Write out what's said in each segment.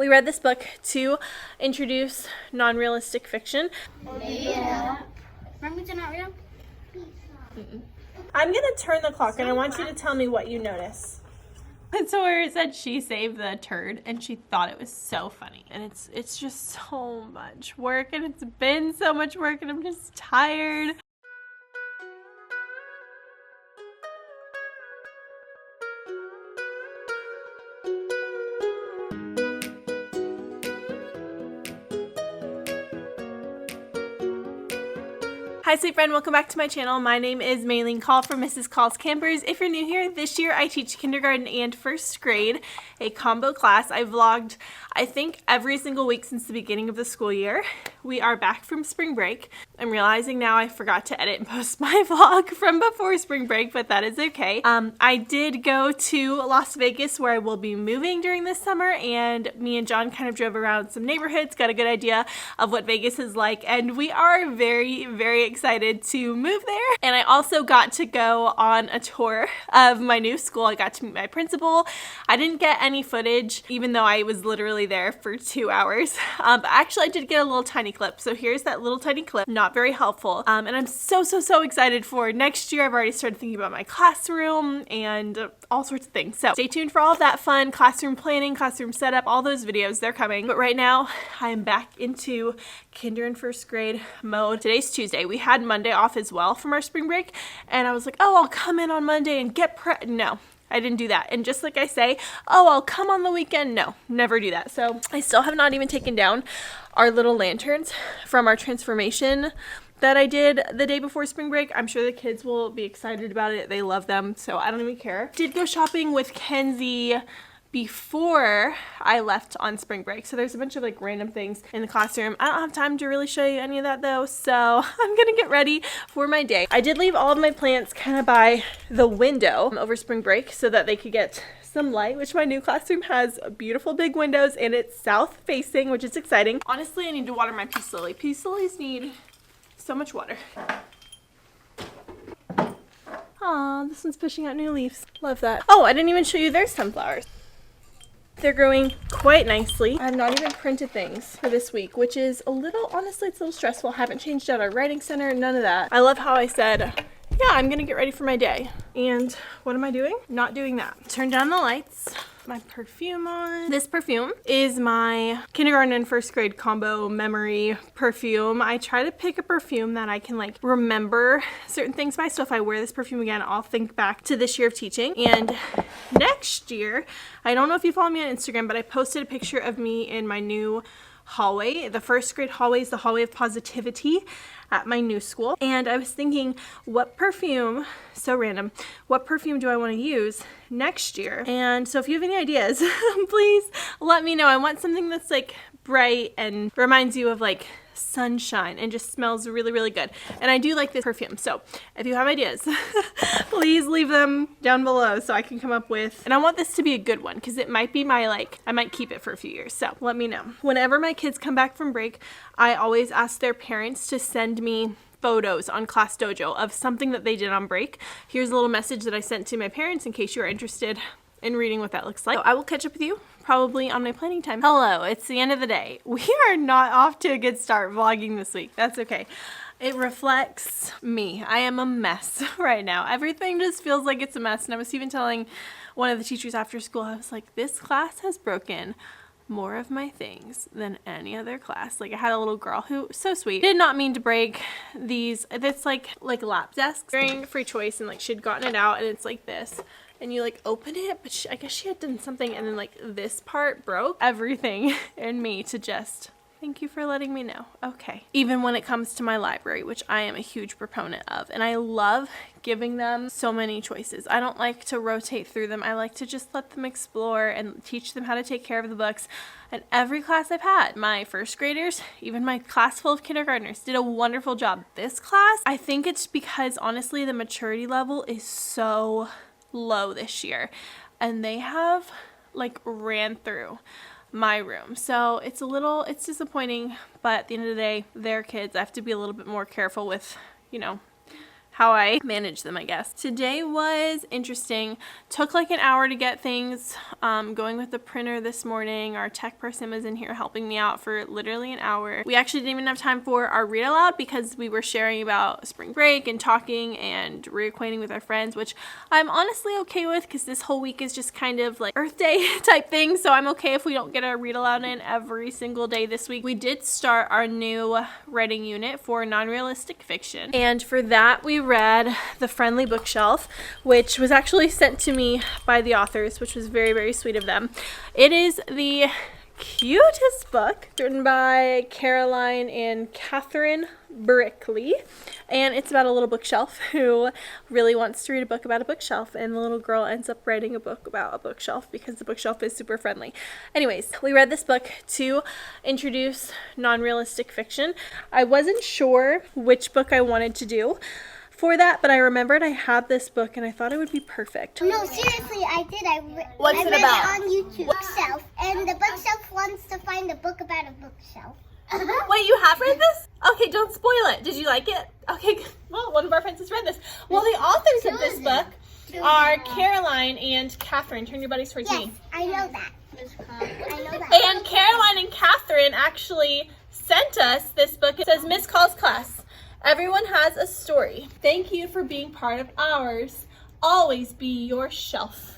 we read this book to introduce non-realistic fiction. Yeah. Remember to not read them? I'm gonna turn the clock and I want you to tell me what you notice. And so where it said she saved the turd and she thought it was so funny. And it's just so much work and it's been so much work and I'm just tired. Hi sweet friend, welcome back to my channel. My name is Maylene Call from Mrs. Call's Campers. If you're new here, this year I teach kindergarten and first grade, a combo class. I vlogged, I think, every single week since the beginning of the school year. We are back from spring break. I'm realizing now I forgot to edit and post my vlog from before spring break, but that is okay. I did go to Las Vegas where I will be moving during this summer, and me and John kind of drove around some neighborhoods, got a good idea of what Vegas is like, and we are very, very excited to move there. And I also got to go on a tour of my new school. I got to meet my principal. I didn't get any footage, even though I was literally there for 2 hours. But actually I did get a little tiny clip. So here's that little tiny clip. Not very helpful. And I'm so excited for next year. I've already started thinking about my classroom and all sorts of things. So stay tuned for all of that fun classroom planning, classroom setup, all those videos, they're coming. But right now I'm back into kinder and first grade mode. Today's Tuesday. We had Monday off as well from our spring break, and I was like, oh, I'll come in on Monday and get no, I didn't do that. And just like I say, oh, I'll come on the weekend. No, never do that. So I still have not even taken down our little lanterns from our transformation that I did the day before spring break. I'm sure the kids will be excited about it. They love them, so I don't even care. Did go shopping with Kenzie before I left on spring break. So there's a bunch of like random things in the classroom. I don't have time to really show you any of that though, so I'm gonna get ready for my day. I did leave all of my plants kind of by the window over spring break so that they could get some light, which my new classroom has beautiful big windows and it's south facing, which is exciting. Honestly, I need to water my peace lily. Peace lilies need so much water. Aw, this one's pushing out new leaves. Love that. Oh, I didn't even show you their sunflowers. They're growing quite nicely. I have not even printed things for this week, which is a little, honestly, it's a little stressful. I haven't changed out our writing center, none of that. I love how I said, yeah, I'm gonna get ready for my day. And what am I doing? Not doing that. Turn down the lights. My perfume on. This perfume is my kindergarten and first grade combo memory perfume. I try to pick a perfume that I can like remember certain things by. So if I wear this perfume again, I'll think back to this year of teaching. And next year, I don't know if you follow me on Instagram, but I posted a picture of me in my new hallway. The first grade hallway is the hallway of positivity at my new school. And I was thinking, what perfume, so random, what perfume do I want to use next year? And so if you have any ideas, please let me know. I want something that's like bright and reminds you of like sunshine and just smells really, really good. And I do like this perfume. So if you have ideas, please leave them down below so I can come up with, and I want this to be a good one because it might be my like, I might keep it for a few years. So let me know. Whenever my kids come back from break, I always ask their parents to send me photos on Class Dojo of something that they did on break. Here's a little message that I sent to my parents in case you are interested in reading what that looks like. So I will catch up with you probably on my planning time. Hello, it's the end of the day. We are not off to a good start vlogging this week. That's okay. It reflects me. I am a mess right now. Everything just feels like it's a mess. And I was even telling one of the teachers after school, I was like, this class has broken more of my things than any other class. Like I had a little girl who, so sweet, did not mean to break these. It's like lap desks during free choice, and like she'd gotten it out and it's like this. And you like open it, but I guess she had done something and then like this part broke. Everything in me to just, thank you for letting me know. Okay. Even when it comes to my library, which I am a huge proponent of, and I love giving them so many choices. I don't like to rotate through them. I like to just let them explore and teach them how to take care of the books. And every class I've had, my first graders, even my class full of kindergartners, did a wonderful job. This class, I think it's because honestly the maturity level is so low this year, and they have like ran through my room. So it's disappointing, but at the end of the day, they're kids. I have to be a little bit more careful with, you know, how I manage them, I guess. Today was interesting. Took like an hour to get things going with the printer this morning. Our tech person was in here helping me out for literally an hour. We actually didn't even have time for our read aloud because we were sharing about spring break and talking and reacquainting with our friends, which I'm honestly okay with because this whole week is just kind of like Earth Day type thing. So I'm okay if we don't get our read aloud in every single day this week. We did start our new writing unit for non-realistic fiction. And for that, we read The Friendly Bookshelf, which was actually sent to me by the authors, which was very, very sweet of them. It is the cutest book written by Caroline and Catherine Brickley, and it's about a little bookshelf who really wants to read a book about a bookshelf, and the little girl ends up writing a book about a bookshelf because the bookshelf is super friendly. Anyways, we read this book to introduce non-realistic fiction. I wasn't sure which book I wanted to do for that, but I remembered I had this book and I thought it would be perfect. No, seriously, I did. What's I it read about? it on YouTube. Bookshelf, and the bookshelf wants to find a book about a bookshelf. Wait, you have read this? Okay, don't spoil it. Did you like it? Okay, well, one of our friends has read this. Well, the authors of this book are Caroline and Catherine. Turn your buddies towards Yes, me. I know that. I know that. And Caroline and Catherine actually sent us this book. It says, Miss Call's class. Everyone has a story. Thank you for being part of ours. Always be your shelf.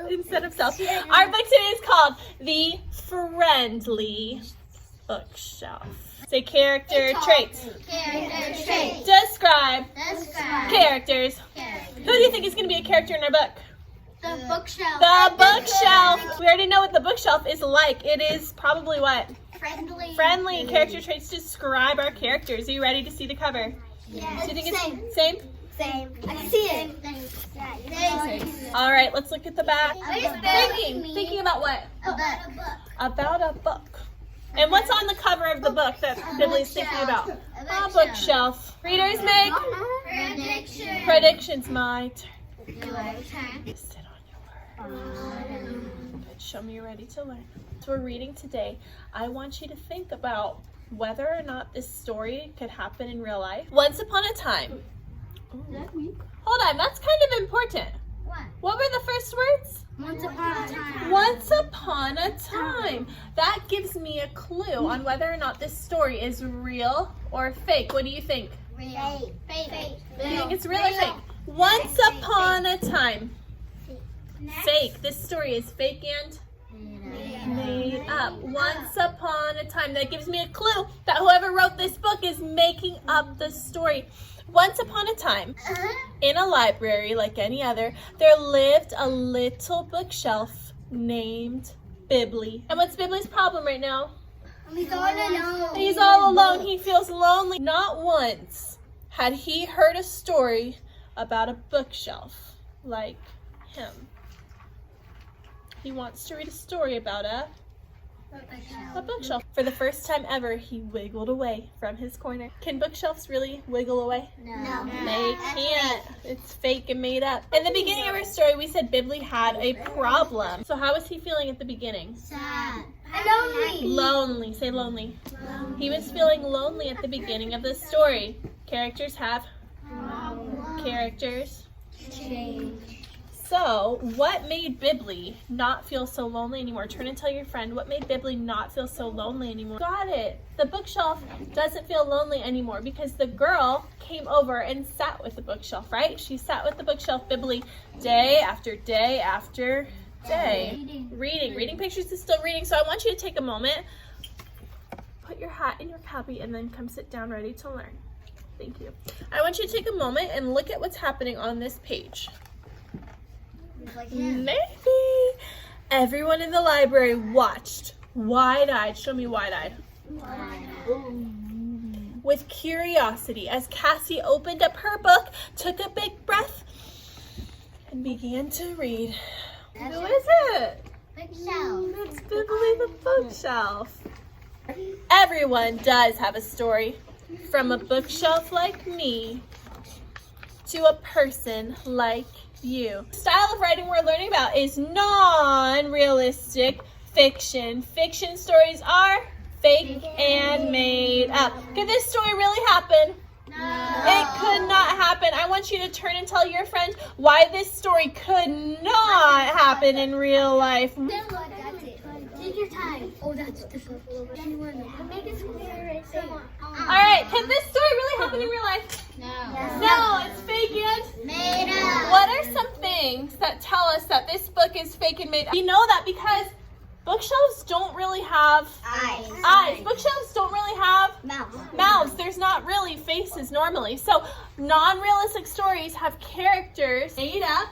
Instead of self. Our book today is called The Friendly Bookshelf. Say character traits. Character traits. Describe Describe. Characters. Who do you think is going to be a character in our book? The bookshelf. The bookshelf. We already know what the bookshelf is like. It is probably what? Friendly. Friendly. Character traits describe our characters. Are you ready to see the cover? Yes. Do you think it's same? Same. I see it. Same. All right, let's look at the back. Thinking. Thinking about what? About a book. About a book. And what's on the cover of the book that Bibley's thinking about? A bookshelf. Readers make predictions. My turn. Sit on your word. Good. Show me you're ready to learn. So we're reading today. I want you to think about whether or not this story could happen in real life. Once upon a time. Hold on, that's kind of important. What were the first words? Once upon a time. Once upon a time. That gives me a clue on whether or not this story is real or fake. What do you think? Real. Fake. Do you think it's real or fake? Once upon a time. Fake. This story is fake and made up. Once upon a time. That gives me a clue that whoever wrote this book is making up the story. Once upon a time, in a library like any other, there lived a little bookshelf named Bibley. And what's Bibley's problem right now? He's all alone. He's all alone. He feels lonely. Not once had he heard a story about a bookshelf like him. He wants to read a story about a bookshelf. For the first time ever, he wiggled away from his corner. Can bookshelves really wiggle away? No. They can't. It's fake and made up. In the beginning of our story, we said Bibley had a problem. So how was he feeling at the beginning? Sad. Lonely. Lonely. Say lonely. He was feeling lonely at the beginning of the story. Characters have characters. Change. So, what made Bibley not feel so lonely anymore? Turn and tell your friend, what made Bibley not feel so lonely anymore? Got it. The bookshelf doesn't feel lonely anymore because the girl came over and sat with the bookshelf, right? She sat with the bookshelf, Bibley, day after day after day. Reading pictures is still reading. So I want you to take a moment, put your hat in your cubby, and then come sit down ready to learn. Thank you. I want you to take a moment and look at what's happening on this page. Maybe everyone in the library watched wide-eyed. Show me wide-eyed. With curiosity as Cassie opened up her book, took a big breath, and began to read. Who is it? Bookshelf. It's Bibley the bookshelf. Everyone does have a story, from a bookshelf like me to a person like you. The style of writing we're learning about is non-realistic fiction. Fiction stories are fake and made up. Could this story really happen? It could not happen. I want you to turn and tell your friend why this story could not happen in real life. Take your time. Oh, that's difficult. Make it clear. Alright, can this story really happen in real life? No, it's fake and Made up. what are some things that tell us that this book is fake and made up? We know that because bookshelves don't really have eyes. Bookshelves don't really have mouths. There's not really faces normally. So non-realistic stories have characters made up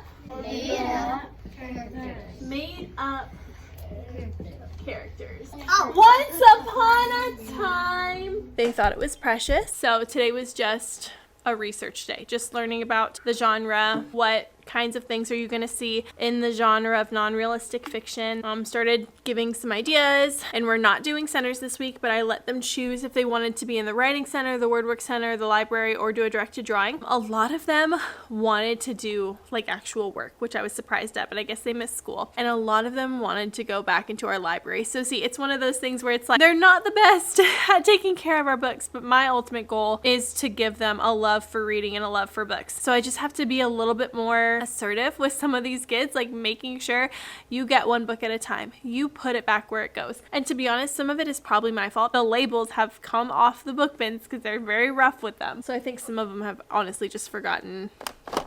characters. Once upon a time, they thought it was precious. So today was just a research day, just learning about the genre, what kinds of things are you going to see in the genre of non-realistic fiction. Started giving some ideas, and we're not doing centers this week, but I let them choose if they wanted to be in the writing center, the wordwork center, the library, or do a directed drawing. A lot of them wanted to do like actual work, which I was surprised at, but I guess they missed school. And a lot of them wanted to go back into our library. So see, it's one of those things where it's like they're not the best at taking care of our books, but my ultimate goal is to give them a love for reading and a love for books. So I just have to be a little bit more assertive with some of these kids, like making sure you get one book at a time. You put it back where it goes. And to be honest, some of it is probably my fault. The labels have come off the book bins because they're very rough with them. So I think some of them have honestly just forgotten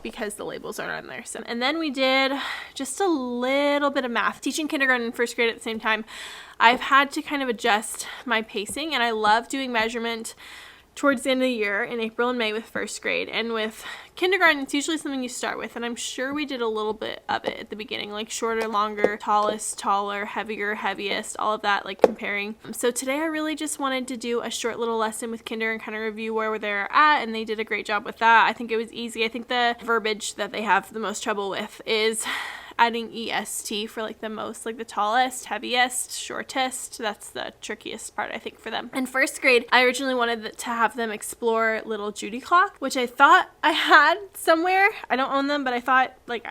because the labels aren't on there. So, and then we did just a little bit of math. Teaching kindergarten and first grade at the same time, I've had to kind of adjust my pacing, and I love doing measurement towards the end of the year in April and May with first grade. And with kindergarten, it's usually something you start with, and I'm sure we did a little bit of it at the beginning, like shorter, longer, tallest, taller, heavier, heaviest, all of that, like comparing. So today I really just wanted to do a short little lesson with kinder and kind of review where they're at, and they did a great job with that. I think it was easy. I think the verbiage that they have the most trouble with is adding EST for like the most, like the tallest, heaviest, shortest. That's the trickiest part, I think, for them. In first grade, I originally wanted to have them explore little Judy clock, which I thought I had somewhere. I don't own them, but I thought like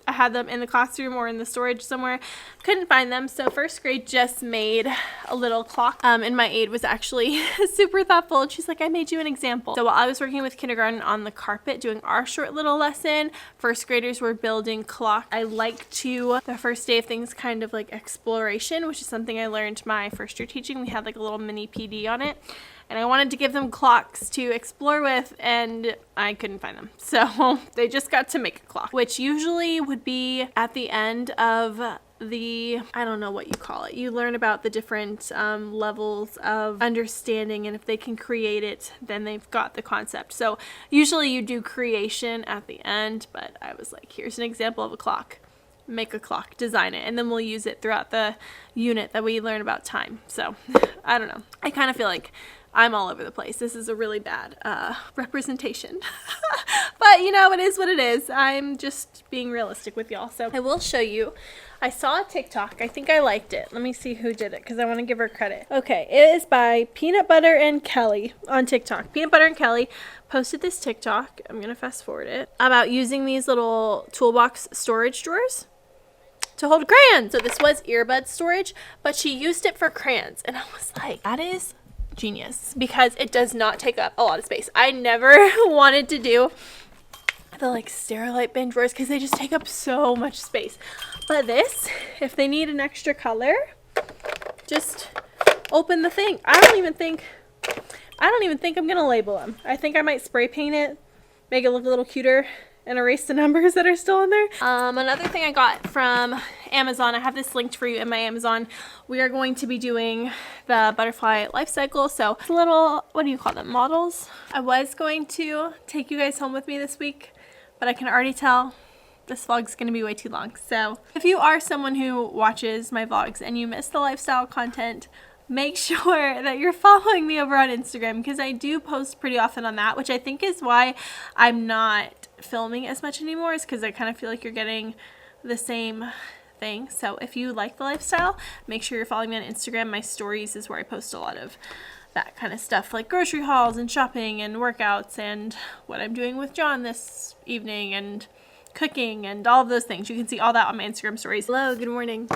I had them in the classroom or in the storage somewhere. Couldn't find them, so first grade just made a little clock. And my aide was actually super thoughtful, and she's like, I made you an example. So while I was working with kindergarten on the carpet doing our short little lesson, first graders were building clock. I like to, the first day of things, kind of like exploration, which is something I learned my first year teaching. We had like a little mini PD on it. And I wanted to give them clocks to explore with, and I couldn't find them. So they just got to make a clock, which usually would be at the end of the, I don't know what you call it. You learn about the different levels of understanding, and if they can create it, then they've got the concept. So usually you do creation at the end, but I was like, here's an example of a clock. Make a clock, design it, and then we'll use it throughout the unit that we learn about time. So I don't know. I kind of feel like I'm all over the place. This is a really bad representation. But you know, it is what it is. I'm just being realistic with y'all. So I will show you. I saw a TikTok. I think I liked it. Let me see who did it because I want to give her credit. Okay, it is by Peanut Butter and Kelly on TikTok. Peanut Butter and Kelly posted this TikTok. I'm going to fast forward it. About using these little toolbox storage drawers to hold crayons. So this was earbud storage, but she used it for crayons. And I was like, that is genius, because it does not take up a lot of space. I never wanted to do the like Sterilite bin drawers because they just take up so much space. But this, if they need an extra color, just open the thing. I don't even think I'm gonna label them. I think I might spray paint it, make it look a little cuter, and erase the numbers that are still in there. Another thing I got from Amazon, I have this linked for you in my Amazon. We are going to be doing the butterfly life cycle. So little, what do you call them, models? I was going to take you guys home with me this week, but I can already tell this vlog's gonna be way too long. So if you are someone who watches my vlogs and you miss the lifestyle content, make sure that you're following me over on Instagram, because I do post pretty often on that, which I think is why I'm not filming as much anymore, is because I kind of feel like you're getting the same thing. So if you like the lifestyle, make sure you're following me on Instagram. My stories is where I post a lot of that kind of stuff, like grocery hauls and shopping and workouts and what I'm doing with John this evening and cooking and all of those things. You can see all that on my Instagram stories. Hello, good morning.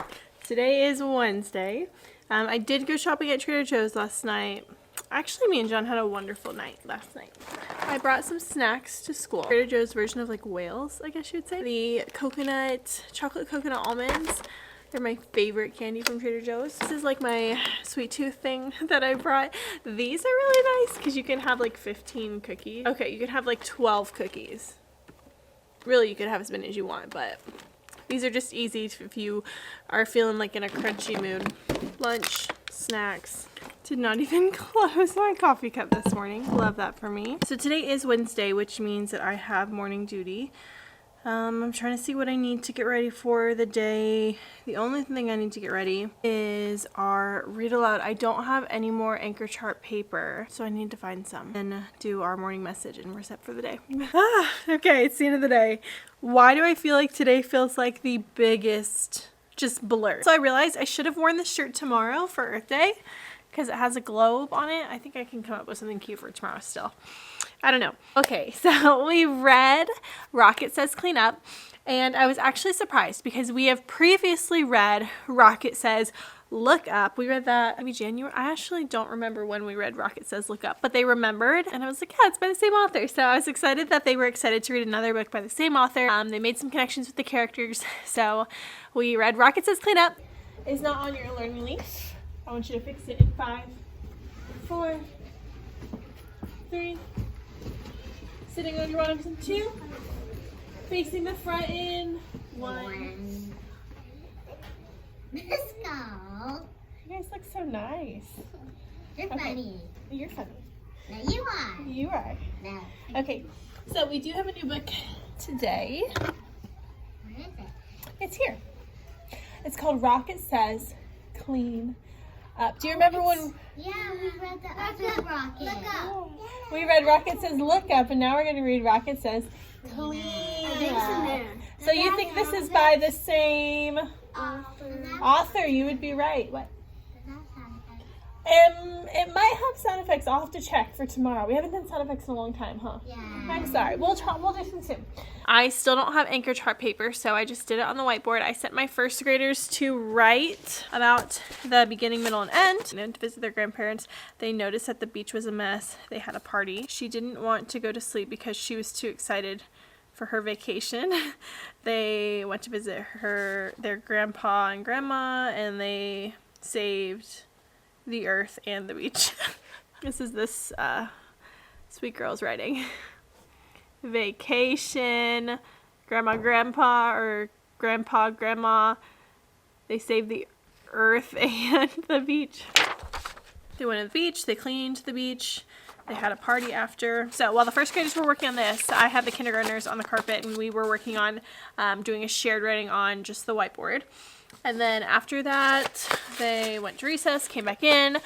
Today is Wednesday. I did go shopping at Trader Joe's last night. Actually, me and John had a wonderful night last night. I brought some snacks to school. Trader Joe's version of like whales, I guess you would say. The chocolate coconut almonds. They're my favorite candy from Trader Joe's. This is like my sweet tooth thing that I brought. These are really nice because you can have like 15 cookies. Okay, you can have like 12 cookies. Really, you could have as many as you want, but these are just easy if you are feeling like in a crunchy mood. Lunch, snacks. Did not even close my coffee cup this morning. Love that for me. So today is Wednesday, which means that I have morning duty. I'm trying to see what I need to get ready for the day. The only thing I need to get ready is our read aloud. I don't have any more anchor chart paper, so I need to find some and do our morning message, and we're set for the day. Okay, it's the end of the day. Why do I feel like today feels like the biggest just blur? So I realized I should have worn this shirt tomorrow for Earth Day because it has a globe on it. I think I can come up with something cute for tomorrow still. I don't know. Okay, so we read Rocket Says Clean Up, and I was actually surprised because we have previously read Rocket Says Look Up. We read that maybe January. I actually don't remember when we read Rocket Says Look Up, but they remembered, and I was like, yeah, it's by the same author. So I was excited that they were excited to read another book by the same author. They made some connections with the characters, so we read Rocket Says Clean Up. It's not on your learning leaf. I want you to fix it in 5, 4, 3, sitting on your arms in 2, facing the front in 1. Let's go. You guys look so nice. You're funny. You're funny. No, you are. You are. No. Okay, so we do have a new book today. Where is it? It's here. It's called Rocket Says Clean Up. Do you remember when Yeah, we read the other Rocket. Look up. we read Rocket Says Look Up, and now we're going to read Rocket Says Clean Up. So you think this is by the same author? You would be right. What? It might have sound effects. I'll have to check for tomorrow. We haven't done sound effects in a long time, huh? Yeah. I'm sorry. We'll do some soon. I still don't have anchor chart paper, so I just did it on the whiteboard. I sent my first graders to write about the beginning, middle, and end. And to visit their grandparents. They noticed that the beach was a mess. They had a party. She didn't want to go to sleep because she was too excited for her vacation. They went to visit their grandpa and grandma, and they saved the earth and the beach. This is this sweet girl's writing. Vacation, grandma, grandpa, or grandpa, grandma. They saved the earth and the beach. They went to the beach, they cleaned the beach, they had a party after. So while the first graders were working on this, I had the kindergartners on the carpet, and we were working on doing a shared writing on just the whiteboard. And then after that, they went to recess, came back in.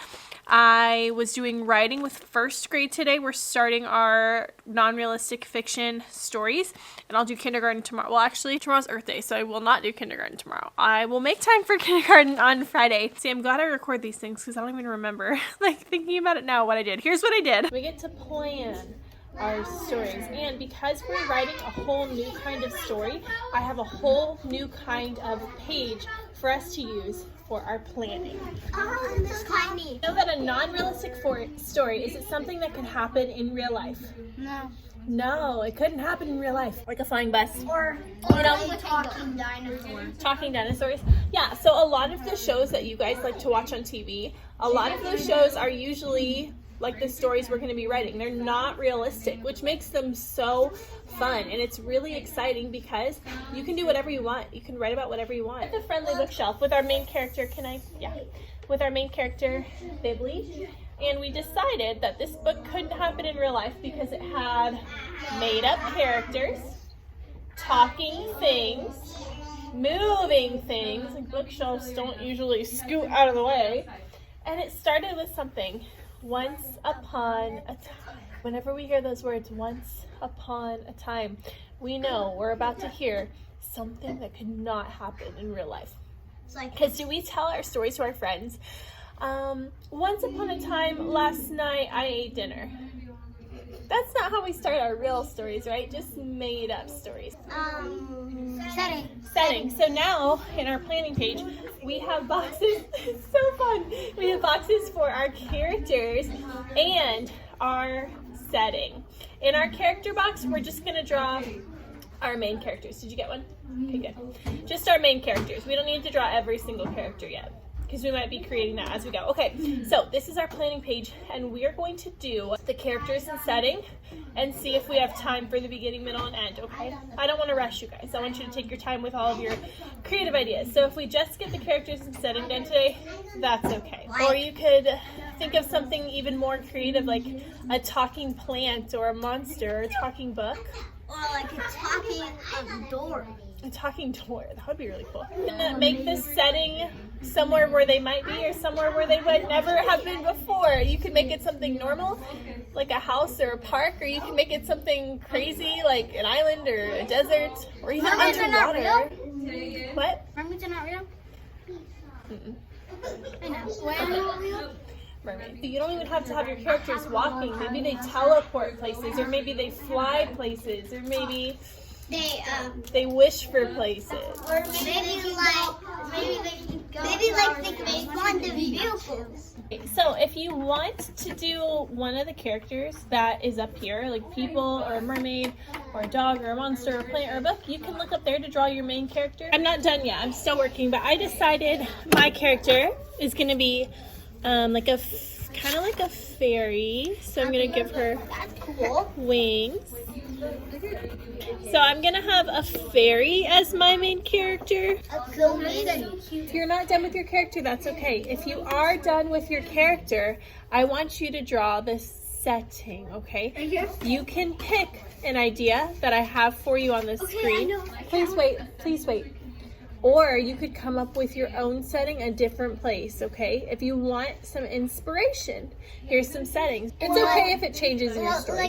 I was doing writing with first grade today. We're starting our non-realistic fiction stories, and I'll do kindergarten tomorrow. Well, actually, tomorrow's Earth Day, so I will not do kindergarten tomorrow. I will make time for kindergarten on Friday. See, I'm glad I record these things because I don't even remember, like, thinking about it now, what I did. Here's what I did. We get to plan our stories, and because we're writing a whole new kind of story, I have a whole new kind of page for us to use for our planning. Oh, and this tiny. You know that a non-realistic story, is it something that can happen in real life? No. No, it couldn't happen in real life. Like a flying bus. Or talking dinosaurs. Talking dinosaurs. Yeah, so a lot of the shows that you guys like to watch on TV, a lot of those shows are usually like the stories we're going to be writing. They're not realistic, which makes them so fun, and it's really exciting because you can do whatever you want. You can write about whatever you want. At the friendly bookshelf with our main character, with our main character, Bibley, and we decided that this book couldn't happen in real life because it had made-up characters, talking things, moving things, like bookshelves don't usually scoot out of the way, and it started with something. Once upon a time. Whenever we hear those words, once upon a time, we know we're about to hear something that could not happen in real life. Because do we tell our stories to our friends? Once upon a time, last night, I ate dinner. That's not how we start our real stories, right? Just made up stories. Setting. So now, in our planning page, we have boxes. It's so fun. We have boxes for our characters and our setting. In our character box, we're just gonna draw our main characters. Did you get one? Okay, good. Just our main characters. We don't need to draw every single character yet, because we might be creating that as we go. Okay, so this is our planning page, and we are going to do the characters and setting and see if we have time for the beginning, middle, and end, okay? I don't want to rush you guys. I want you to take your time with all of your creative ideas. So if we just get the characters and setting done today, that's okay. Or you could think of something even more creative, like a talking plant or a monster or a talking book. Or like a talking door. A talking door. That would be really cool. Make this setting somewhere where they might be or somewhere where they would never have been before. You can make it something normal, like a house or a park, or you can make it something crazy, like an island or a desert, or even underwater. What? Mermaids are not real? Mm-mm. I know. Why are they not real? Mermaid. You don't even have to have your characters walking. Maybe they teleport places, or maybe they fly places, or maybe they wish for places. Or maybe they can make fun of vehicles. So if you want to do one of the characters that is up here, like people or a mermaid or a dog or a monster or a plant or a book, you can look up there to draw your main character. I'm not done yet. I'm still working, but I decided my character is going to be kind of like a fairy. So I'm going to give her wings. So I'm going to have a fairy as my main character. If you're not done with your character, that's okay. If you are done with your character, I want you to draw the setting, okay? You can pick an idea that I have for you on the screen. Please wait. Or you could come up with your own setting, a different place, okay? If you want some inspiration, here's some settings. It's okay if it changes in your story.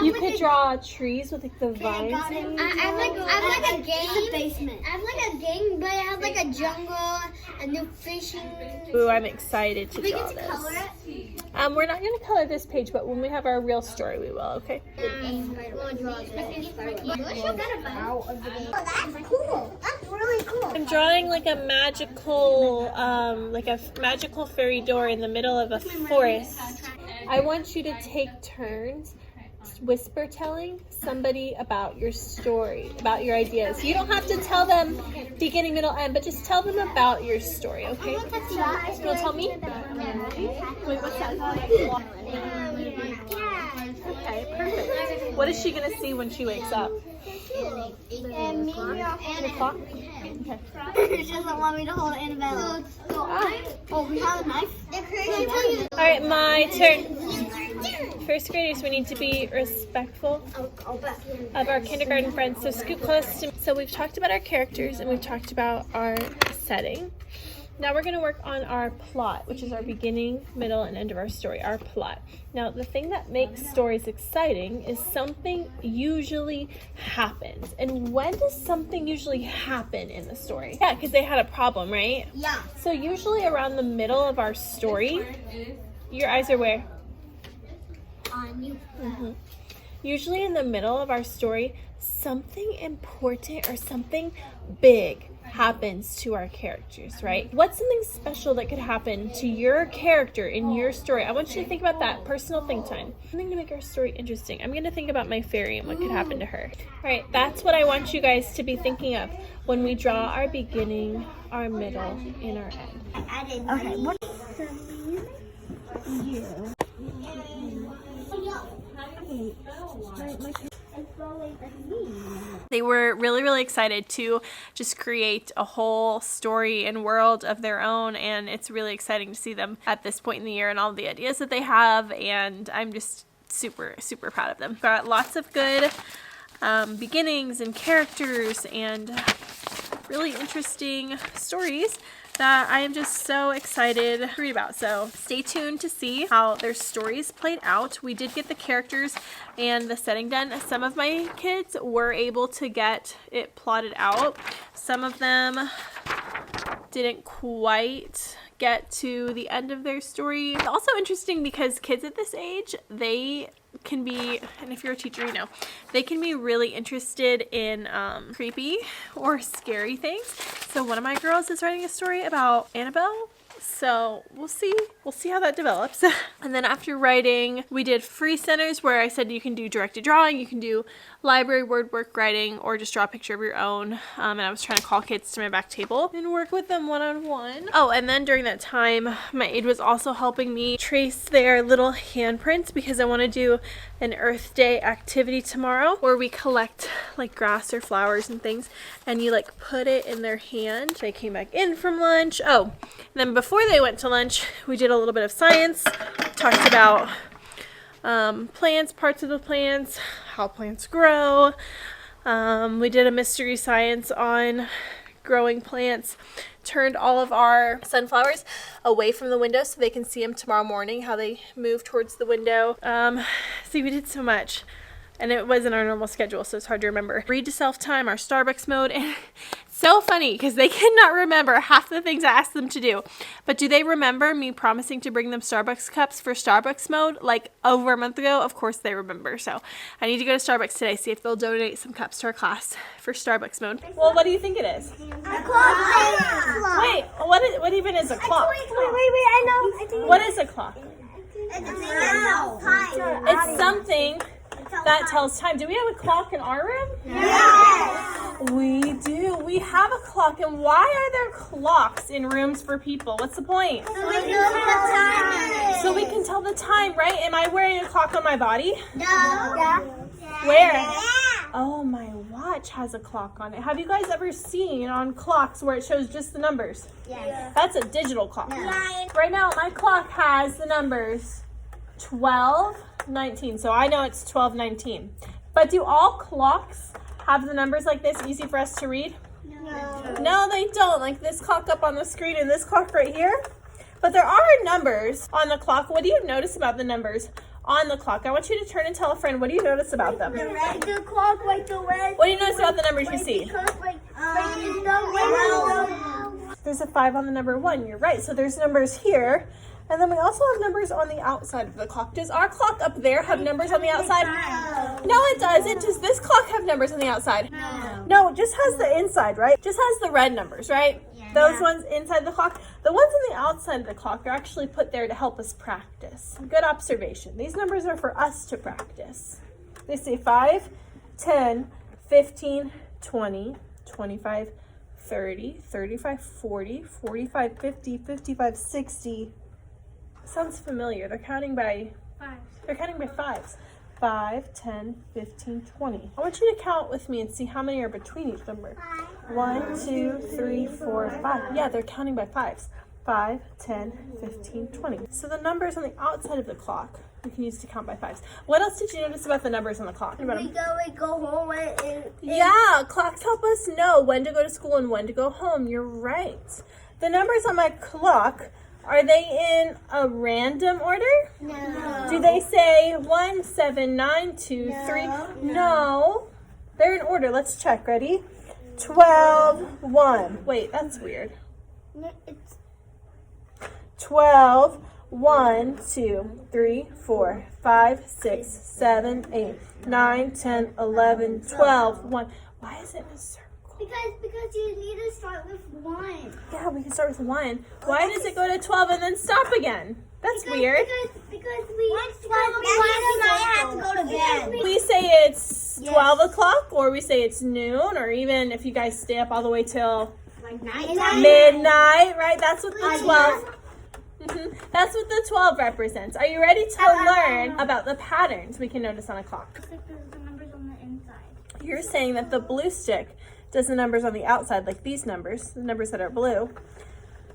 You could draw trees with like the vines. I have like a game. I have like a game, but I have like a jungle, a new fishing. Ooh, I'm excited to draw this. Color it. We're not going to color this page, but when we have our real story, we will, okay? That's cool. That's really cool. I'm drawing like a magical fairy door in the middle of a forest. I want you to take turns whisper telling somebody about your story, about your ideas. You don't have to tell them beginning, middle, end, but just tell them about your story, okay? You want to tell me? Wait, what's that? Okay, perfect. What is she going to see when she wakes up? And clock? Okay. She doesn't want me to hold Annabelle. Oh, we have a knife? Alright, my turn. First graders, we need to be respectful of our kindergarten friends. So scoot close to me. So we've talked about our characters and we've talked about our setting. Now we're going to work on our plot, which is our beginning, middle, and end of our story, our plot. Now, the thing that makes stories exciting is something usually happens. And when does something usually happen in the story? Yeah, because they had a problem, right? Yeah. So usually around the middle of our story, your eyes are where? On you. Mm-hmm. Usually in the middle of our story, something important or something big happens to our characters, right? What's something special that could happen to your character in your story? I want you to think about that. Personal think time. Something to make our story interesting. I'm going to think about my fairy and what could happen to her. All right, that's what I want you guys to be thinking of when we draw our beginning, our middle, and our end. Okay, what? They were really, really excited to just create a whole story and world of their own, and it's really exciting to see them at this point in the year and all the ideas that they have, and I'm just super, super proud of them. Got lots of good beginnings and characters and really interesting stories that I am just so excited to read about. So stay tuned to see how their stories played out. We did get the characters and the setting done. Some of my kids were able to get it plotted out. Some of them didn't quite get to the end of their story. It's also interesting because kids at this age, they can be, and if you're a teacher, you know, they can be really interested in creepy or scary things. So one of my girls is writing a story about Annabelle, So we'll see how that develops. And then after writing, we did free centers where I said you can do directed drawing, you can do library word work writing, or just draw a picture of your own. And I was trying to call kids to my back table and work with them one-on-one. Oh, and then during that time, my aide was also helping me trace their little handprints because I want to do an Earth Day activity tomorrow where we collect like grass or flowers and things, and you like put it in their hand. They came back in from lunch. Oh, and then before they went to lunch, we did a little bit of science, talked about plants, parts of the plants, how plants grow. We did a mystery science on growing plants, turned all of our sunflowers away from the window so they can see them tomorrow morning, how they move towards the window. See, we did so much. And it wasn't our normal schedule, so it's hard to remember. Read to self time, our Starbucks mode, and it's so funny because they cannot remember half the things I asked them to do. But do they remember me promising to bring them Starbucks cups for Starbucks mode like over a month ago? Of course they remember. So I need to go to Starbucks today, see if they'll donate some cups to our class for Starbucks mode. Well, what do you think it is? A clock. Wait, what even is a clock? Wait, I know. What is a clock? Time. It's something that tells time. Do we have a clock in our room? Yes. We do. We have a clock. And why are there clocks in rooms for people? What's the point? So we know the time. So we can tell the time, right? Am I wearing a clock on my body? No. Yeah. Where? Yeah. Oh, my watch has a clock on it. Have you guys ever seen on clocks where it shows just the numbers? Yes. That's a digital clock. No. Right now, my clock has the numbers 12, 19. So I know it's 12, 19. But do all clocks have the numbers like this, easy for us to read? No. No, they don't. Like this clock up on the screen and this clock right here. But there are numbers on the clock. What do you notice about the numbers on the clock? I want you to turn and tell a friend. What do you notice about them? The red, the clock, like the red. What do you notice about the numbers you see? There's a 5 on the number 1. You're right. So there's numbers here. And then we also have numbers on the outside of the clock. Does our clock up there have numbers on the outside? No, it doesn't. Does this clock have numbers on the outside? No, it just has the inside, right? It just has the red numbers, right? Yeah. Those ones inside the clock. The ones on the outside of the clock are actually put there to help us practice. Good observation. These numbers are for us to practice. They say 5, 10, 15, 20, 25, 30, 35, 40, 45, 50, 55, 60. Sounds familiar. They're counting by fives. 5, 10, 15, 20. I want you to count with me and see how many are between each number. 1, 2, 3, 4, 5. Yeah, they're counting by fives. 5, 10, 15, 20. So the numbers on the outside of the clock we can use to count by fives. What else did you notice about the numbers on the clock? We go home Yeah, clocks help us know when to go to school and when to go home. You're right. The numbers on my clock, are they in a random order? No. Do they say 1, 7, 9, 2, 3? No. They're in order. Let's check. Ready? 12, 1. Wait, that's weird. It's 12, 1, 2, 3, 4, 5, 6, 7, 8, 9, 10, 11, 12, 1. Why is it in a circle? because you need to start with 1. Yeah, we can start with 1. Why does it go to 12 and then stop again? That's weird. Because we have to go to bed. We say it's 12 o'clock, or we say it's noon, or even if you guys stay up all the way till midnight, right? That's what the 12. That's what the 12 represents. Are you ready to learn about the patterns we can notice on a clock? The numbers on the inside. You're saying that the blue stick does the numbers on the outside, like these numbers, the numbers that are blue,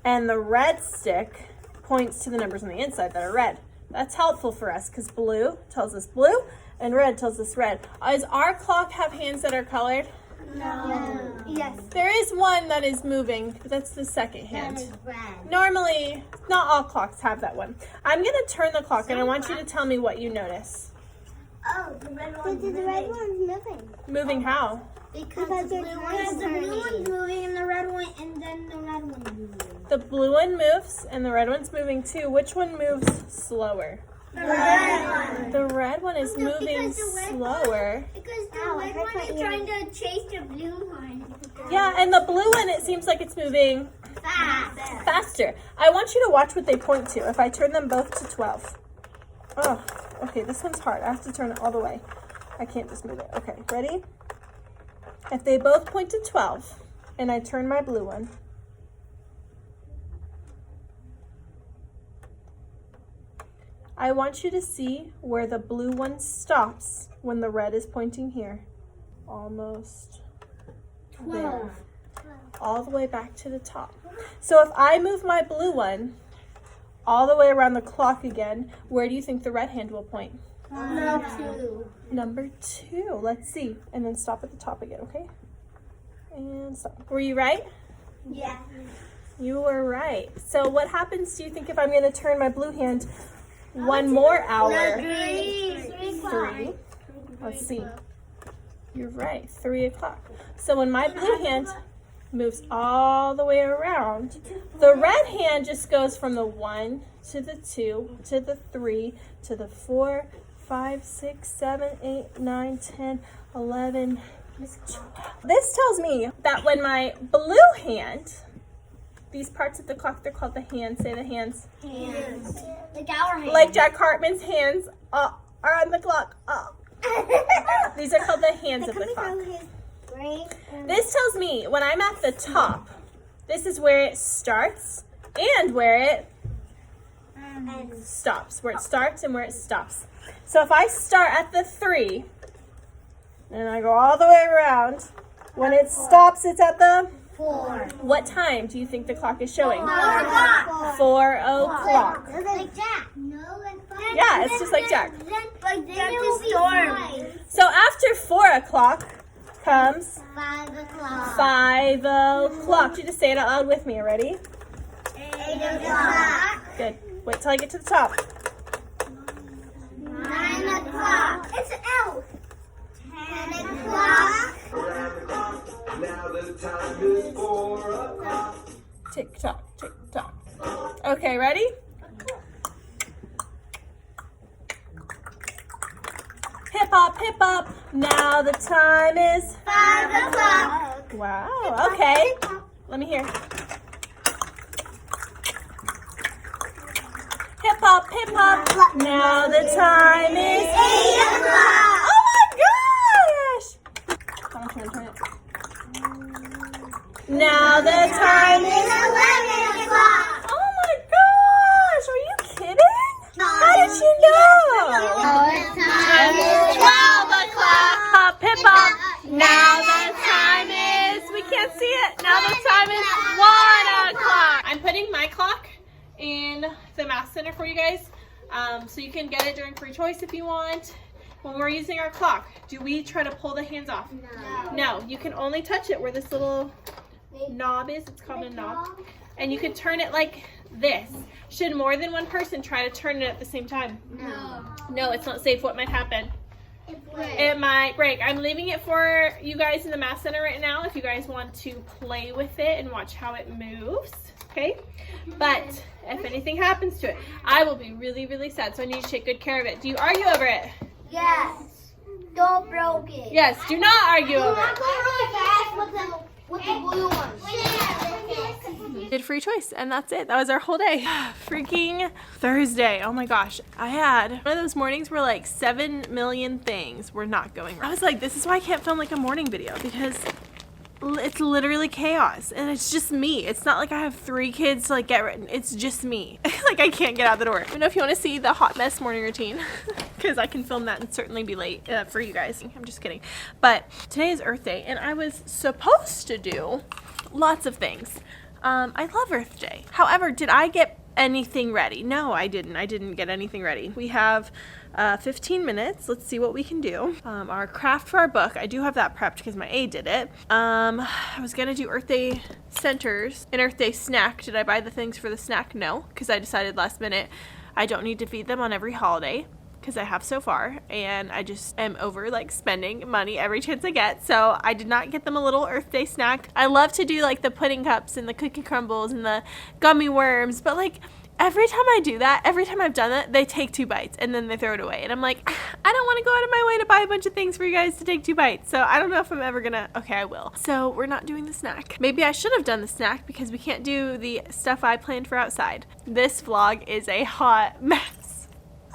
and the red stick points to the numbers on the inside that are red. That's helpful for us because blue tells us blue and red tells us red. Does our clock have hands that are colored? No. Yes. There is one that is moving, but that's the second hand. That is red. Normally, not all clocks have that one. I'm going to turn the clock and I want you to tell me what you notice. Oh, the red one's moving. The red one's moving. Moving how? Because the blue one's moving and the red one, and then the red one's moving. The blue one moves and the red one's moving too. Which one moves slower? The red one. The red one is moving slower. Because the red one is trying to chase the blue one. Yeah, and the blue one, it seems like it's moving Faster. I want you to watch what they point to. If I turn them both to 12. Oh, okay, this one's hard. I have to turn it all the way. I can't just move it. Okay, ready? If they both point to 12, and I turn my blue one, I want you to see where the blue one stops when the red is pointing here. Almost 12. there. All the way back to the top. So if I move my blue one all the way around the clock again, where do you think the red hand will point? Number 2. Number 2. Let's see. And then stop at the top again, okay? And stop. Were you right? Yeah. You were right. So what happens, do you think, if I'm going to turn my blue hand one more hour? 3. Let's see. You're right. 3 o'clock. So when my blue hand moves all the way around, the red hand just goes from the 1 to the 2 to the 3 to the 4, 5, 6, 7, 8, 9, 10, 11, 12. This tells me that when my blue hand, these parts of the clock, they're called the hands. Say the hands. Hands. Like our hands. Like Jack Hartman's hands are on the clock. These are called the hands of the clock. This tells me when I'm at the top, this is where it starts and where it stops. Where it starts and where it stops. So if I start at the 3 and I go all the way around, when it stops, it's at the 4. What time do you think the clock is showing? 4 o'clock. 4 o'clock. Like Jack. No, like Yeah, it's just like Jack. But then it will be storm. So after 4 o'clock comes 5 o'clock. 5 o'clock. You just say it out loud with me. Ready? 8 o'clock. Good. Wait till I get to the top. 9 o'clock. It's out. 10 o'clock. Now the time is 4 o'clock. Tick tock, tick tock. Okay, ready? Hip hop, hip hop. Now the time is 5 o'clock. Wow. Okay. Let me hear. Hip hop, hip hop. Now the time is 8 o'clock. Oh my gosh! Turn it. Now the time is 11 o'clock. Oh my gosh! Are you kidding? How did you know? The time is 12 o'clock. Hop, hip hop. Now the time is, we can't see it. Now the time is 1 o'clock. I'm putting my clock in the math center for you guys. So you can get it during free choice if you want. When we're using our clock, do we try to pull the hands off? No, you can only touch it where this little knob is. It's called a knob. And you can turn it like this. Should more than one person try to turn it at the same time? No, it's not safe. What might happen? It might break. I'm leaving it for you guys in the math center right now if you guys want to play with it and watch how it moves. Okay? But if anything happens to it, I will be really, really sad. So I need you to take good care of it. Do you argue over it? Yes. Don't break it. Yes, do not argue over it. Really fast with the blue one. Did free choice, and that's it. That was our whole day. Freaking Thursday. Oh my gosh. I had one of those mornings where like 7 million things were not going right. I was like, this is why I can't film like a morning video, because it's literally chaos, and it's just me. It's not like I have 3 kids to like get written. It's just me. Like I can't get out the door. I don't know if you want to see the hot mess morning routine, because I can film that and certainly be late for you guys. I'm just kidding. But today is Earth Day, and I was supposed to do lots of things. I love Earth Day. However, did I get anything ready? No, I didn't. I didn't get anything ready. We have 15 minutes. Let's see what we can do. Our craft for our book. I do have that prepped because my aide did it. I was going to do Earth Day centers, an Earth Day snack. Did I buy the things for the snack? No, because I decided last minute I don't need to feed them on every holiday, because I have so far, and I just am over like spending money every chance I get. So I did not get them a little Earth Day snack. I love to do like the pudding cups and the cookie crumbles and the gummy worms, but like every time I do that, every time I've done that, they take 2 bites and then they throw it away. And I'm like, I don't want to go out of my way to buy a bunch of things for you guys to take 2 bites. So I don't know if I'm ever gonna, okay, I will. So we're not doing the snack. Maybe I should have done the snack because we can't do the stuff I planned for outside. This vlog is a hot mess.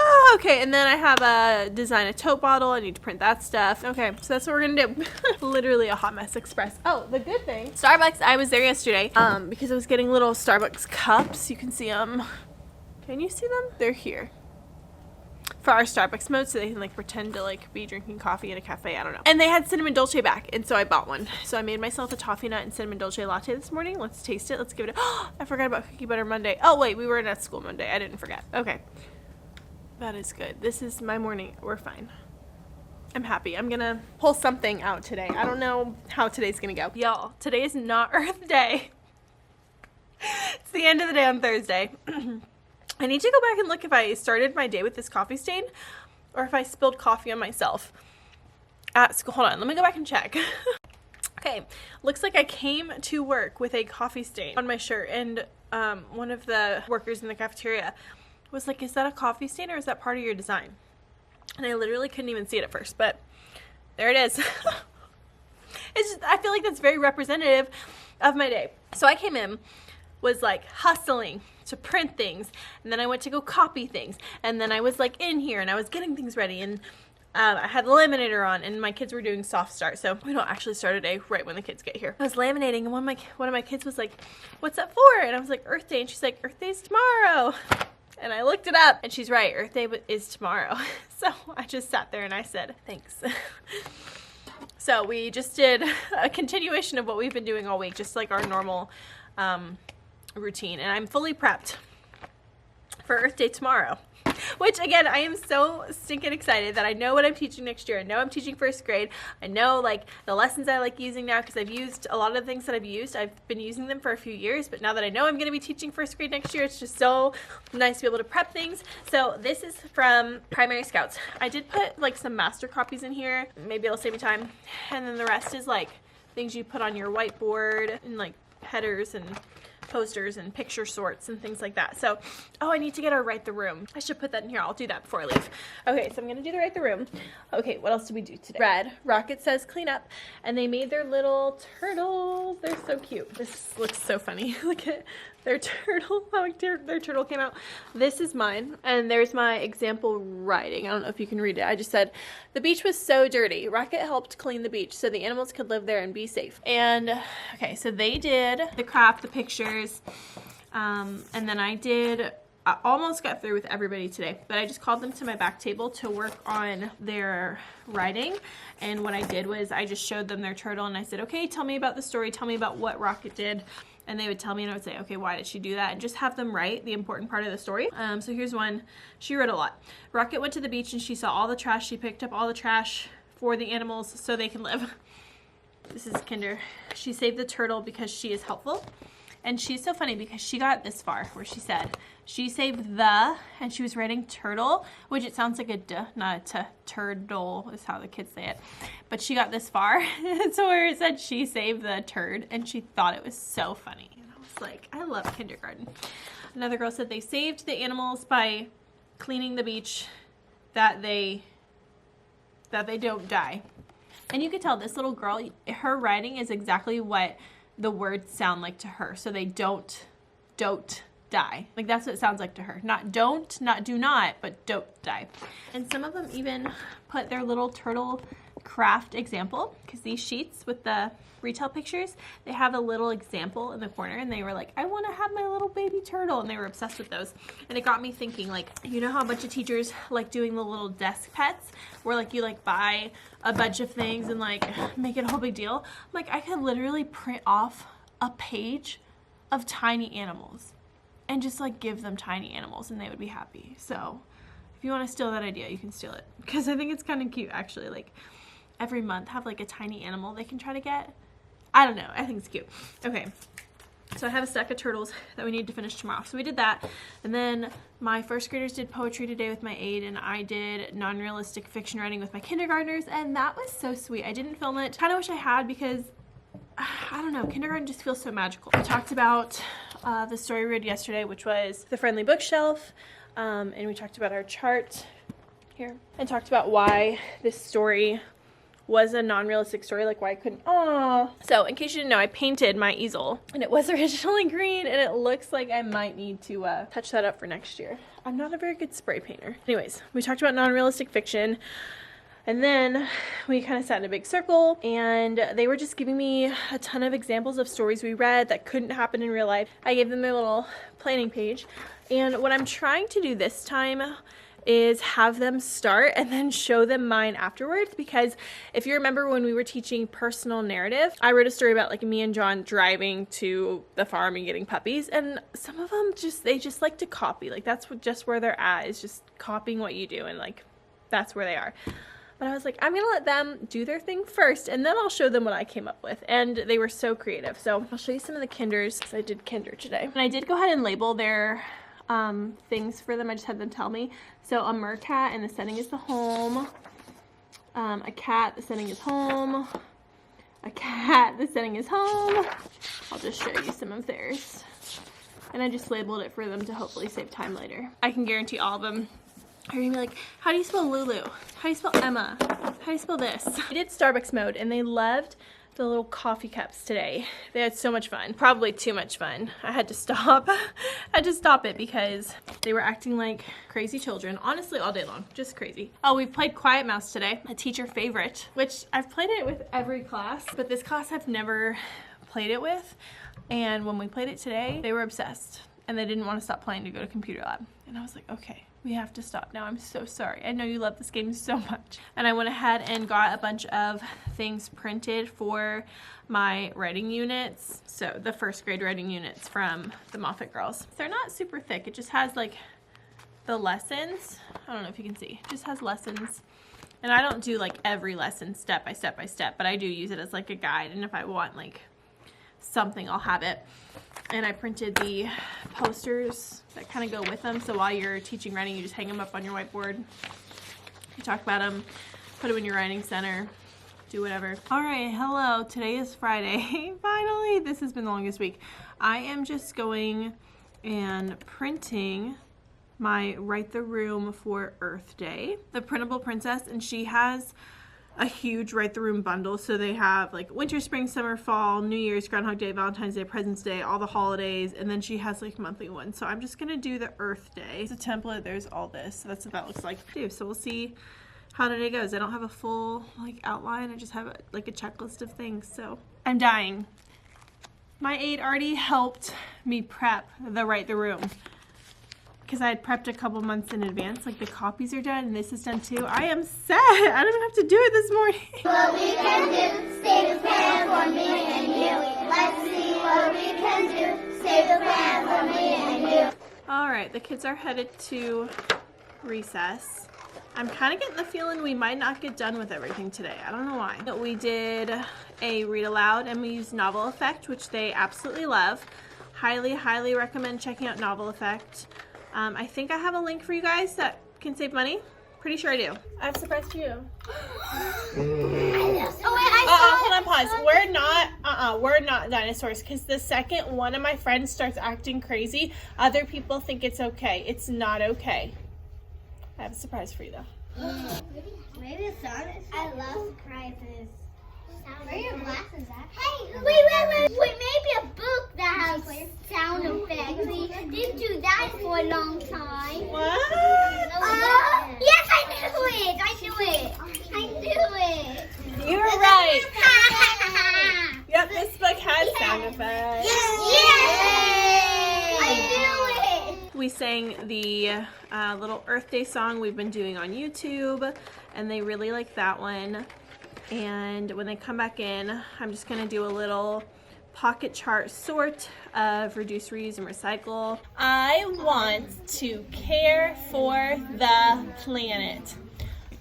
Oh, okay, and then I have a design a tote bottle. I need to print that stuff. Okay, so that's what we're gonna do. Literally a hot mess express. Oh, the good thing, Starbucks, I was there yesterday because I was getting little Starbucks cups. You can see them. Can you see them? They're here. For our Starbucks mode, so they can like pretend to like be drinking coffee in a cafe. I don't know. And they had cinnamon dolce back, and so I bought one. So I made myself a toffee nut and cinnamon dolce latte this morning. Let's taste it. Let's give it a, I forgot about Cookie Butter Monday. Oh wait, we were at school Monday. I didn't forget. Okay. That is good. This is my morning. We're fine. I'm happy. I'm gonna pull something out today. I don't know how today's gonna go. Y'all, today is not Earth Day. It's the end of the day on Thursday. I need to go back and look if I started my day with this coffee stain or if I spilled coffee on myself at school. Hold on, let me go back and check. Okay, looks like I came to work with a coffee stain on my shirt, and one of the workers in the cafeteria was like, is that a coffee stain or is that part of your design? And I literally couldn't even see it at first, but there it is. It's just, I feel like that's very representative of my day. So I came in, was like hustling to print things, and then I went to go copy things, and then I was like in here and I was getting things ready, and I had the laminator on, and my kids were doing soft start, so we don't actually start a day right when the kids get here. I was laminating, and one of my kids was like, what's that for? And I was like, Earth Day. And she's like, Earth Day's tomorrow. And I looked it up, and she's right, Earth Day is tomorrow. So I just sat there and I said, thanks. So we just did a continuation of what we've been doing all week, just like our normal routine, and I'm fully prepped for Earth Day tomorrow, which again, I am so stinking excited that I know what I'm teaching next year. I know I'm teaching 1st grade. I know like the lessons I like using now, because I've used a lot of the things that I've been using them for a few years, but now that I know I'm going to be teaching 1st grade next year, it's just so nice to be able to prep things. So this is from Primary Scouts. I did put like some master copies in here, maybe it'll save me time, and then the rest is like things you put on your whiteboard and like headers and posters and picture sorts and things like that. So, oh, I need to get our Write the Room. I should put that in here. I'll do that before I leave. Okay, so I'm gonna do the Write the Room. Okay, what else did we do today? Red. Rocket says clean up, and they made their little turtles. They're so cute. This looks so funny. Look at their turtle. How their turtle came out. This is mine, and there's my example writing. I don't know if you can read it. I just said, the beach was so dirty. Rocket helped clean the beach so the animals could live there and be safe. And okay, so they did the craft, the pictures, and then I almost got through with everybody today, but I just called them to my back table to work on their writing. And what I did was I just showed them their turtle, and I said, okay, tell me about the story, tell me about what Rocket did. And they would tell me, and I would say, okay, why did she do that? And just have them write the important part of the story. So here's one. She wrote a lot. Rocket went to the beach and she saw all the trash. She picked up all the trash for the animals so they can live. This is Kinder. She saved the turtle because she is helpful. And she's so funny because she got this far where she said, she saved the, and she was writing turtle, which it sounds like a duh, not a t. Turtle is how the kids say it. But she got this far. So where it said she saved the turd, and she thought it was so funny. And I was like, I love kindergarten. Another girl said they saved the animals by cleaning the beach that they don't die. And you could tell this little girl, her writing is exactly what the words sound like to her. So they don't die. Like that's what it sounds like to her. Not don't, not do not, but don't die. And some of them even put their little turtle craft example, because these sheets with the retail pictures, they have a little example in the corner, and they were like, I want to have my little baby turtle, and they were obsessed with those. And it got me thinking, like, you know how a bunch of teachers like doing the little desk pets where like you like buy a bunch of things and like make it a whole big deal? I'm like, I could literally print off a page of tiny animals and just like give them tiny animals and they would be happy. So if you want to steal that idea, you can steal it, because I think it's kind of cute actually. Like every month have like a tiny animal they can try to get. I don't know, I think it's cute. Okay, so I have a stack of turtles that we need to finish tomorrow, so we did that. And then my first graders did poetry today with my aide, and I did non-realistic fiction writing with my kindergartners, and that was so sweet. I didn't film it. Kind of wish I had, because I don't know, kindergarten just feels so magical. We talked about the story we read yesterday, which was The Friendly Bookshelf, and we talked about our chart here and talked about why this story was a non-realistic story, like why I couldn't. So in case you didn't know, I painted my easel and it was originally green, and it looks like I might need to touch that up for next year. I'm not a very good spray painter. Anyways, we talked about non-realistic fiction, and then we kind of sat in a big circle and they were just giving me a ton of examples of stories we read that couldn't happen in real life. I gave them their little planning page, and what I'm trying to do this time is have them start and then show them mine afterwards, because if you remember when we were teaching personal narrative, I wrote a story about like me and John driving to the farm and getting puppies, and some of them they just like to copy, like that's just where they're at, is just copying what you do, and like that's where they are. But I was like, I'm gonna let them do their thing first and then I'll show them what I came up with, and they were so creative. So I'll show you some of the kinders, because I did kinder today, and I did go ahead and label their things for them. I just had them tell me. So a mercat, and the setting is the home. A cat, the setting is home. A cat, the setting is home. I'll just show you some of theirs. And I just labeled it for them to hopefully save time later. I can guarantee all of them are gonna be like, how do you spell Lulu? How do you spell Emma? How do you spell this? I did Starbucks mode, and they loved the little coffee cups today. They had so much fun. Probably too much fun. I had to stop. I had to stop it because they were acting like crazy children. Honestly, all day long. Just crazy. Oh, we played Quiet Mouse today. A teacher favorite, which I've played it with every class, but this class I've never played it with. And when we played it today, they were obsessed. And they didn't want to stop playing to go to computer lab. And I was like, okay, we have to stop now. I'm so sorry. I know you love this game so much. And I went ahead and got a bunch of things printed for my writing units. So the first grade writing units from the Moffat girls. They're not super thick. It just has like the lessons. I don't know if you can see. It just has lessons. And I don't do like every lesson step by step by step, but I do use it as like a guide. And if I want like something, I'll have it. And I printed the posters that kind of go with them, so while you're teaching writing, you just hang them up on your whiteboard. You talk about them, put them in your writing center, do whatever. All right, hello, today is Friday. Finally, this has been the longest week. I am just going and printing my Write the Room for Earth Day. The Printable Princess, and she has a huge Write the Room bundle, so they have like winter, spring, summer, fall, New Year's, Groundhog Day, Valentine's Day, President's Day, all the holidays, and then she has like monthly ones. So I'm just gonna do the Earth Day. It's a template, there's all this, so that's what that looks like too. So we'll see how today goes. I don't have a full like outline, I just have like a checklist of things, so I'm dying. My aide already helped me prep the Write the Room, because I had prepped a couple months in advance. Like the copies are done and this is done too. I am set. I don't even have to do it this morning. What we can do, stay the plan for me and you. Let's see what we can do, stay the plan for me and you. All right, the kids are headed to recess. I'm kind of getting the feeling we might not get done with everything today. I don't know why. We did a read aloud and we used Novel Effect, which they absolutely love. Highly, highly recommend checking out Novel Effect. I think I have a link for you guys that can save money. Pretty sure I do. I have a surprise for you. Hold on, pause. We're not dinosaurs, because the second one of my friends starts acting crazy, other people think it's okay. It's not okay. I have a surprise for you though. Maybe it's honest. I love surprises. Where are your glasses at? Hey, wait, maybe a book that has sound effects. We didn't do that for a long time. What? Yes, I knew it. You're right. Yep, this book has sound effects. Yay! I knew it. We sang the little Earth Day song we've been doing on YouTube, and they really like that one. And when they come back in, I'm just gonna do a little pocket chart sort of reduce, reuse, and recycle. I want to care for the planet.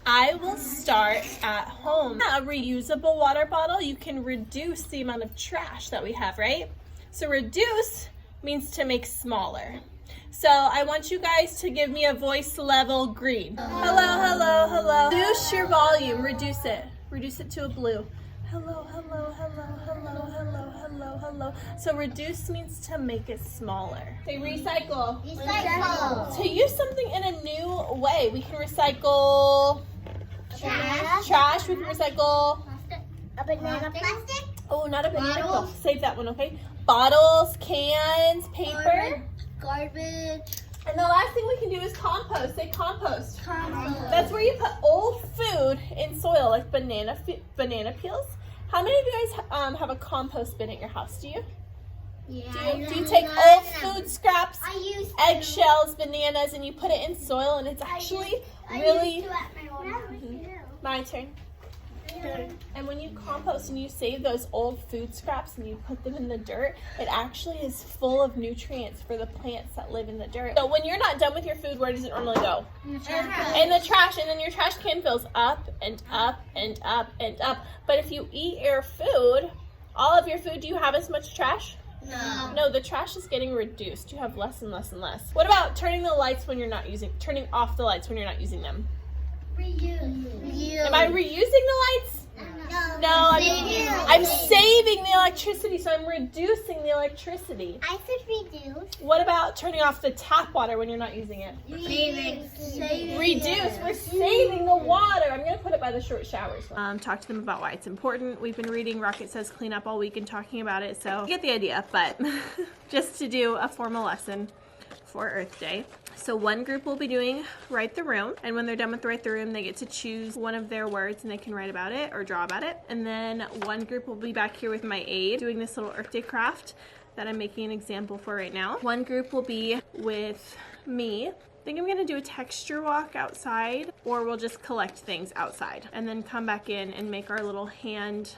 I will start at home. A reusable water bottle, you can reduce the amount of trash that we have, right? So reduce means to make smaller. So I want you guys to give me a voice level green. Hello, hello, hello. Reduce your volume, reduce it. Reduce it to a blue. Hello, hello, hello, hello, hello, hello, hello. So reduce means to make it smaller. Say recycle. Recycle. To use something in a new way. We can recycle trash. We can recycle. A banana plastic. Oh, not a banana. Bottles. Save that one, okay? Bottles, cans, paper. Garbage. And the last thing we can do is compost. Say compost. Compost. That's where you put old food in soil, like banana peels. How many of you guys have a compost bin at your house? Do you? Yeah. Do you take old food scraps, I used to. eggshells, bananas, and you put it in soil, and it's actually really... My turn. And when you compost and you save those old food scraps and you put them in the dirt, it actually is full of nutrients for the plants that live in the dirt. So when you're not done with your food, where does it normally go? In the trash. And then your trash can fills up and up and up and up. But if you eat your food, all of your food, do you have as much trash? No, the trash is getting reduced. You have less and less and less. What about turning the lights when you're not turning off the lights when you're not using them? Reuse. Am I reusing the lights? No, I'm saving the electricity, so I'm reducing the electricity. I said reduce. What about turning off the tap water when you're not using it? Saving. Reduce. We're saving the water. I'm going to put it by the short showers. Talk to them about why it's important. We've been reading Rocket Says Clean Up all week and talking about it, so you get the idea, but just to do a formal lesson for Earth Day. So one group will be doing Write the Room, and when they're done with Write the Room, they get to choose one of their words and they can write about it or draw about it. And then one group will be back here with my aide doing this little Earth Day craft that I'm making an example for right now. One group will be with me. I think I'm gonna do a texture walk outside, or we'll just collect things outside and then come back in and make our little hand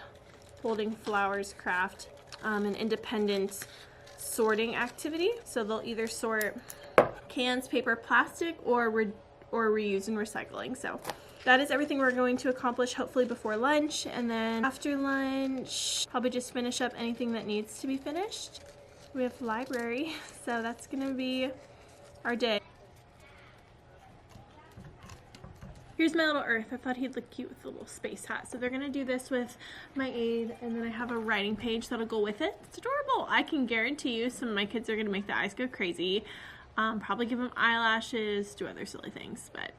holding flowers craft, an independent sorting activity. So they'll either sort cans, paper, plastic, or reuse and recycling. So that is everything we're going to accomplish hopefully before lunch, and then after lunch probably just finish up anything that needs to be finished. We have library, so that's gonna be our day. Here's my little Earth. I thought he'd look cute with a little space hat. So they're gonna do this with my aide, and then I have a writing page that'll go with it. It's adorable. I can guarantee you some of my kids are gonna make the eyes go crazy. Probably give them eyelashes, do other silly things, but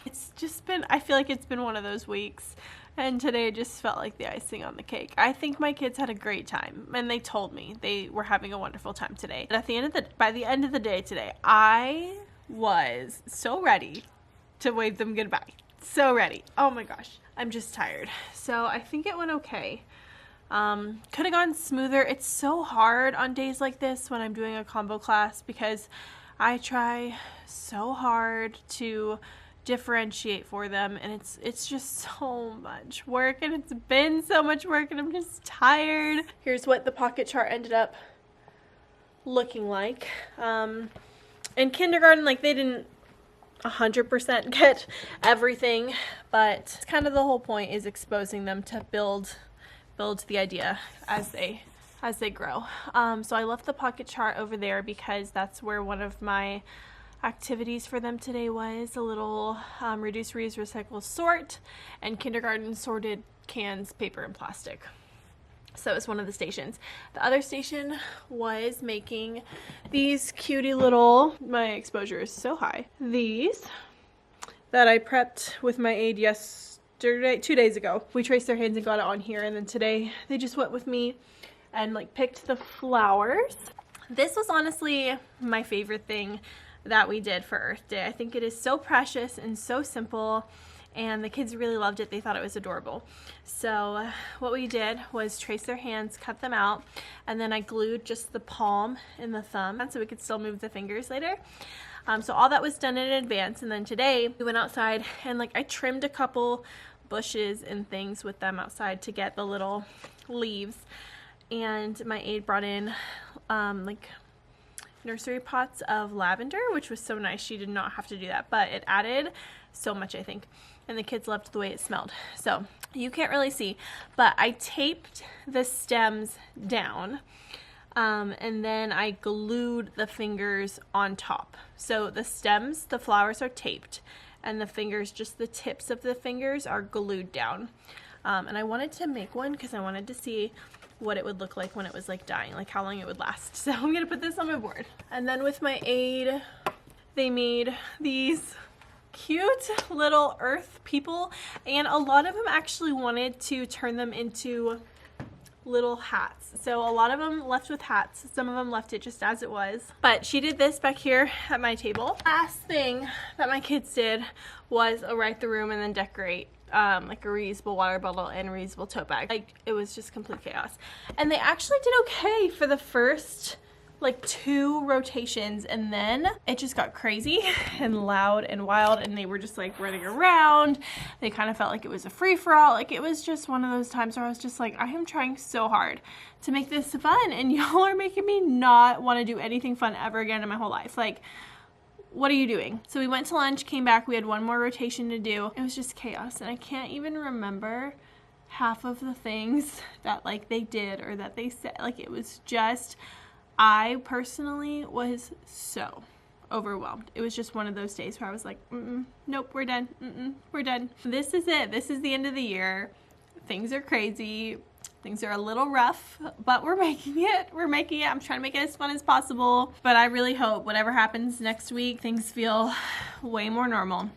it's just been, I feel like it's been one of those weeks, and today just felt like the icing on the cake. I think my kids had a great time, and they told me they were having a wonderful time today. But by the end of the day today, I was so ready to wave them goodbye. So ready. Oh my gosh, I'm just tired. So I think it went okay. Could have gone smoother. It's so hard on days like this when I'm doing a combo class because I try so hard to differentiate for them, and it's just so much work, and it's been so much work, and I'm just tired. Here's what the pocket chart ended up looking like. In kindergarten, like, they didn't 100% get everything, but it's kind of the whole point is exposing them to build the idea as they grow. So I left the pocket chart over there because that's where one of my activities for them today was a little reduce, reuse, recycle, sort, and kindergarten sorted cans, paper, and plastic. So it's one of the stations. The other station was making these cutie little, my exposure is so high, these that I prepped with my aide yesterday, 2 days ago. We traced their hands and got it on here, and then today they just went with me and like picked the flowers. This was honestly my favorite thing that we did for Earth Day. I think it is so precious and so simple, and the kids really loved it. They thought it was adorable. So what we did was trace their hands, cut them out, and then I glued just the palm and the thumb so we could still move the fingers later. So all that was done in advance, and then today we went outside and like I trimmed a couple bushes and things with them outside to get the little leaves, and my aide brought in like nursery pots of lavender, which was so nice. She did not have to do that, but it added so much, I think, and the kids loved the way it smelled. So you can't really see, but I taped the stems down, and then I glued the fingers on top. So the stems, the flowers are taped, and the fingers, just the tips of the fingers, are glued down. And I wanted to make one because I wanted to see what it would look like when it was like dying, like how long it would last. So I'm gonna put this on my board. And then with my aide, they made these cute little earth people, and a lot of them actually wanted to turn them into little hats. So a lot of them left with hats, some of them left it just as it was. But she did this back here at my table. Last thing that my kids did was write the room and then decorate like a reusable water bottle and a reusable tote bag. Like, it was just complete chaos. And they actually did okay for the first like 2 rotations, and then it just got crazy and loud and wild, and they were just like running around. They kind of felt like it was a free-for-all. Like, it was just one of those times where I was just like, I am trying so hard to make this fun, and y'all are making me not want to do anything fun ever again in my whole life. Like, what are you doing? So we went to lunch, came back, we had one more rotation to do. It was just chaos, and I can't even remember half of the things that like they did or that they said. Like, it was just, I personally was so overwhelmed. It was just one of those days where I was like, nope, we're done. We're done. This is it. This is the end of the year. Things are crazy. Things are a little rough, but we're making it. We're making it. I'm trying to make it as fun as possible. But I really hope whatever happens next week, things feel way more normal.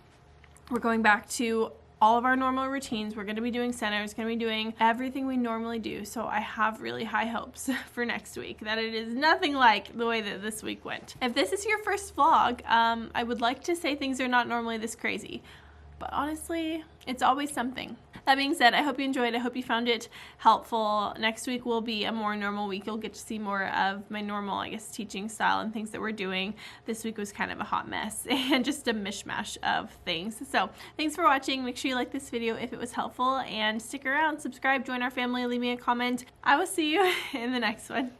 We're going back to all of our normal routines. We're going to be doing centers, going to be doing everything we normally do. So I have really high hopes for next week, that it is nothing like the way that this week went. If this is your first vlog, I would like to say things are not normally this crazy, but honestly, it's always something. That being said, I hope you enjoyed. I hope you found it helpful. Next week will be a more normal week. You'll get to see more of my normal, I guess, teaching style and things that we're doing. This week was kind of a hot mess and just a mishmash of things. So thanks for watching. Make sure you like this video if it was helpful, and stick around, subscribe, join our family, leave me a comment. I will see you in the next one.